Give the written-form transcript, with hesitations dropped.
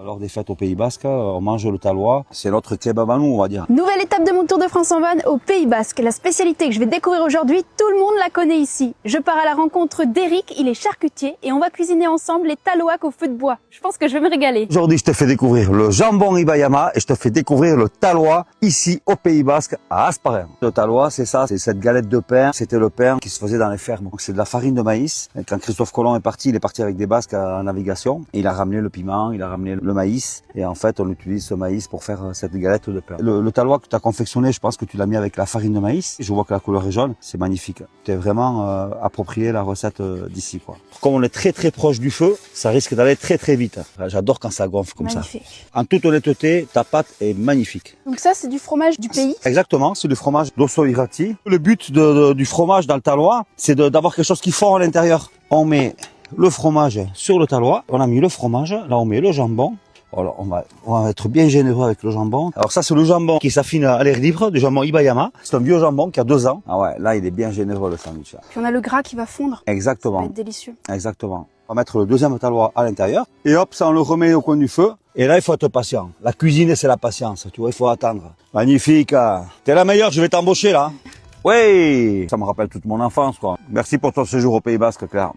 Lors des fêtes au Pays Basque, on mange le talois. C'est notre kebab à nous, on va dire. Nouvelle étape de mon tour de France en van au Pays Basque. La spécialité que je vais découvrir aujourd'hui, tout le monde la connaît ici. Je pars à la rencontre d'Eric, il est charcutier et on va cuisiner ensemble les taloacs au feu de bois. Je pense que je vais me régaler. Aujourd'hui, je te fais découvrir le jambon Ibayama et je te fais découvrir le talois ici au Pays Basque à Hasparren. Le talois, c'est ça, c'est cette galette de pain. C'était le pain qui se faisait dans les fermes. Donc c'est de la farine de maïs. Et quand Christophe Colomb est parti, il est parti avec des Basques en navigation. Et il a ramené le piment, il a ramené le maïs. Et en fait, on utilise ce maïs pour faire cette galette de pain. Le talois que tu as confectionné, je pense que tu l'as mis avec la farine de maïs. Je vois que la couleur est jaune, c'est magnifique. Tu es vraiment approprié la recette d'ici, quoi. Comme on est très très proche du feu, ça risque d'aller très très vite. J'adore quand ça gonfle comme Magnifique. ça. En toute honnêteté, ta pâte est magnifique. Donc ça, c'est du fromage du pays. Exactement, c'est du fromage d'Osso Irati. Le but du fromage dans le talois, c'est d'avoir quelque chose qui fond à l'intérieur. On met le fromage sur le talois. On a mis le fromage, là on met le jambon. Alors on va être bien généreux avec le jambon. Alors ça c'est le jambon qui s'affine à l'air libre, du jambon Ibayama. C'est un vieux jambon qui a 2 ans. Ah ouais, là il est bien généreux le sandwich. Là. Puis on a le gras qui va fondre. Exactement. Ça va être délicieux. Exactement. On va mettre le deuxième talois à l'intérieur. Et hop, ça on le remet au coin du feu. Et là il faut être patient. La cuisine c'est la patience, tu vois, il faut attendre. Magnifique. T'es la meilleure, je vais t'embaucher là. Oui, ça me rappelle toute mon enfance quoi. Merci pour ton séjour au Pays Basque, Claire.